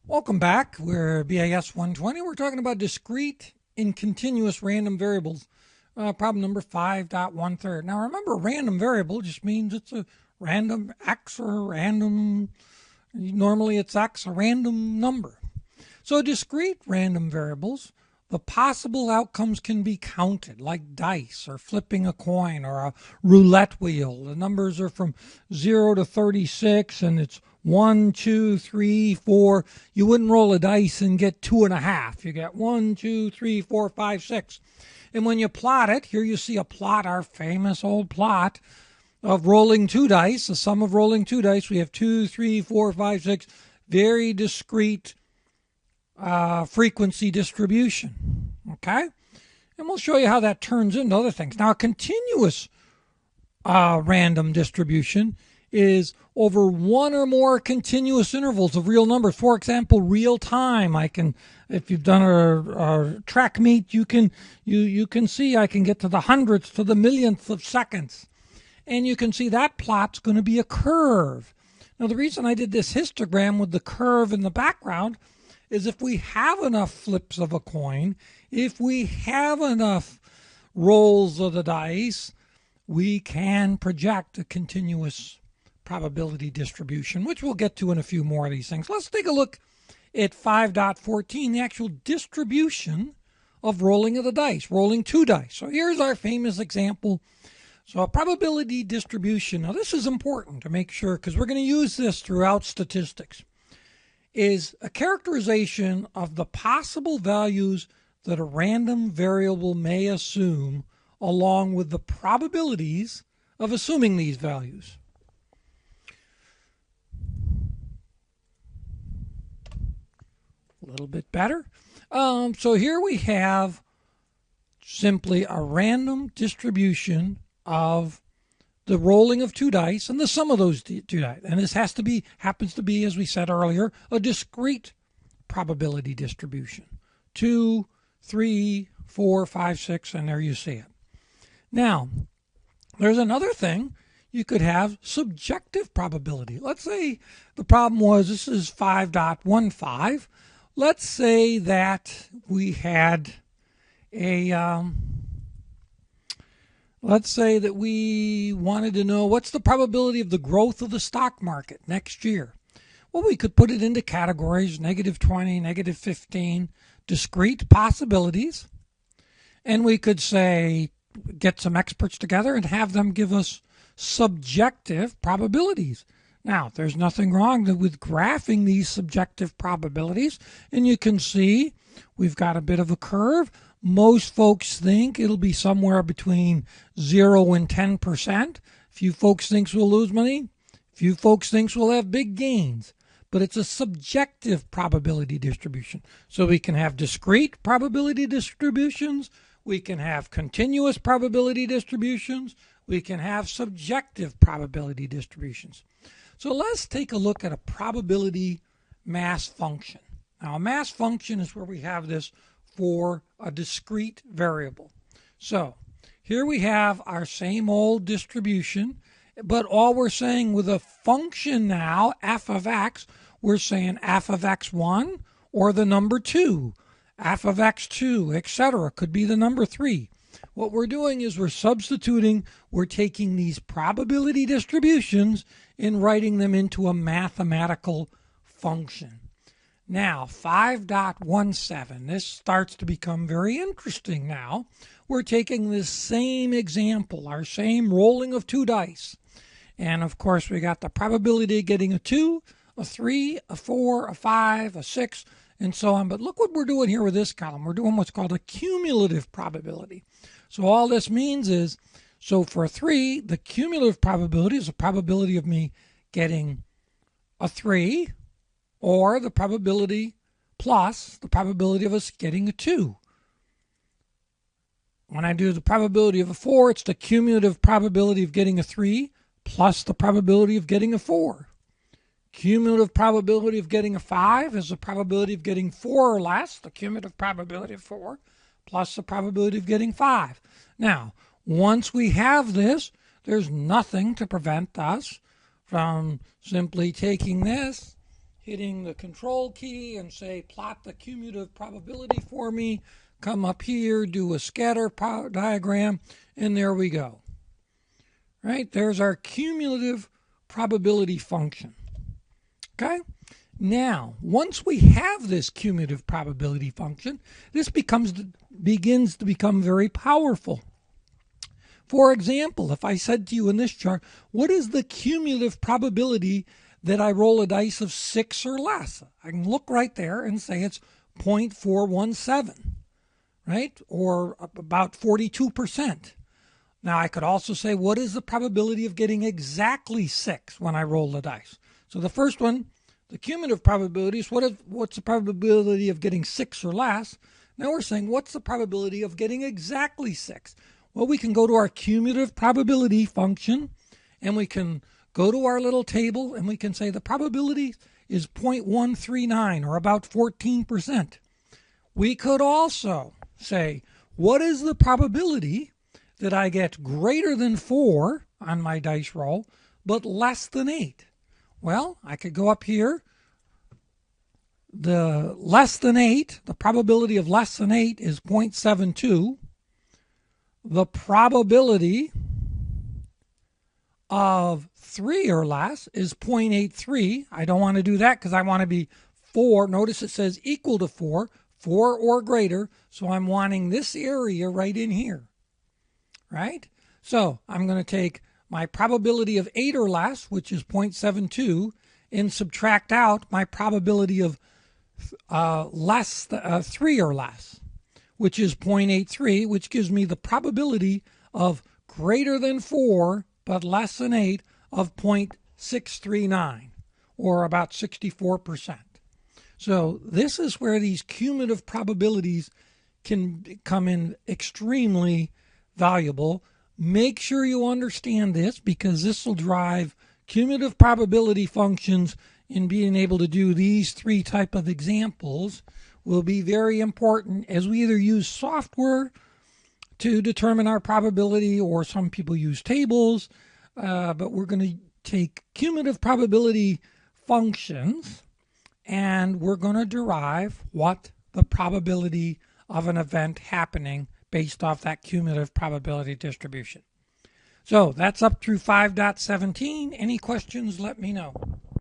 Welcome back. We're BAS 120. We're talking about discrete and continuous random variables. Problem number 5.13. Now remember, random variable just means it's a random x or random, normally it's x, a random number. So discrete random variables, the possible outcomes can be counted, like dice or flipping a coin or a roulette wheel. The numbers are from 0 to 36, and it's 1, 2, 3, 4. You wouldn't roll a dice and get 2.5. You get 1, 2, 3, 4, 5, 6. And when you plot it, here you see a plot, our famous old plot of rolling two dice, the sum of rolling two dice. We have 2, 3, 4, 5, 6, very discrete frequency distribution. Okay? And we'll show you how that turns into other things. Now, a continuous random distribution is over one or more continuous intervals of real numbers. For example, real time. If you've done a track meet, you can see I can get to the hundredths to the millionths of seconds. And you can see that plot's going to be a curve. Now, the reason I did this histogram with the curve in the background is if we have enough flips of a coin, if we have enough rolls of the dice, we can project a continuous probability distribution, which we'll get to in a few more of these things. Let's take a look at 5.14, the actual distribution of rolling of the dice, rolling two dice. So here's our famous example. So a probability distribution, now this is important to make sure because we're going to use this throughout statistics, is a characterization of the possible values that a random variable may assume along with the probabilities of assuming these values. A little bit better. So here we have simply a random distribution of the rolling of two dice and the sum of those two dice. And this happens to be, as we said earlier, a discrete probability distribution. 2, 3, 4, 5, 6, and there you see it. Now, there's another thing. You could have subjective probability. Let's say the problem was, this is 5.15. Let's say that we had let's say that we wanted to know what's the probability of the growth of the stock market next year. Well, we could put it into categories, -20, -15, discrete possibilities. And we could say, get some experts together and have them give us subjective probabilities. Now, there's nothing wrong with graphing these subjective probabilities. And you can see we've got a bit of a curve. Most folks think it'll be somewhere between 0 and 10%. Few folks think we'll lose money. Few folks think we'll have big gains. But it's a subjective probability distribution. So we can have discrete probability distributions. We can have continuous probability distributions. We can have subjective probability distributions. So let's take a look at a probability mass function. Now, a mass function is where we have this for a discrete variable. So here we have our same old distribution, but all we're saying with a function now, f of x, we're saying f of x1 or the number 2, f of x2, etc. Could be the number 3. What we're doing is we're taking these probability distributions and writing them into a mathematical function. Now, 5.17, this starts to become very interesting now. We're taking this same example, our same rolling of two dice. And of course, we got the probability of getting a 2, a 3, a 4, a 5, a 6, and so on. But look what we're doing here with this column. We're doing what's called a cumulative probability. So all this means is, so for a 3, the cumulative probability is the probability of me getting a 3, or the probability plus the probability of us getting a 2. When I do the probability of a 4, it's the cumulative probability of getting a 3 plus the probability of getting a 4. Cumulative probability of getting a 5 is the probability of getting 4 or less, the cumulative probability of 4, plus the probability of getting 5. Now, once we have this, there's nothing to prevent us from simply taking this hitting the control key and say plot the cumulative probability for me, come up here, do a scatter diagram, and there we go. Right? There's our cumulative probability function. Okay? Now, once we have this cumulative probability function, this begins to become very powerful. For example, if I said to you in this chart, what is the cumulative probability that I roll a dice of 6 or less? I can look right there and say it's 0.417, right? Or about 42%. Now, I could also say, what is the probability of getting exactly 6 when I roll the dice? So the first one, the cumulative probability is what's the probability of getting 6 or less? Now we're saying, what's the probability of getting exactly 6? Well, we can go to our cumulative probability function, and we can go to our little table, and we can say the probability is 0.139, or about 14%. We could also say, what is the probability that I get greater than 4 on my dice roll, but less than 8? Well, I could go up here. The less than 8, the probability of less than 8 is 0.72. The probability of 3 or less is 0.83. I don't want to do that because I want to be 4. Notice it says equal to 4, 4 or greater. So I'm wanting this area right in here. Right? So I'm going to take my probability of 8 or less, which is 0.72, and subtract out my probability of 3 or less, which is 0.83, which gives me the probability of greater than 4 but less than 8 of 0.639, or about 64%. So this is where these cumulative probabilities can come in extremely valuable. Make sure you understand this, because this will drive cumulative probability functions, in being able to do these 3 type of examples will be very important as we either use software to determine our probability, or some people use tables, but we're going to take cumulative probability functions and we're going to derive what the probability of an event happening based off that cumulative probability distribution. So that's up through 5.17. Any questions, let me know.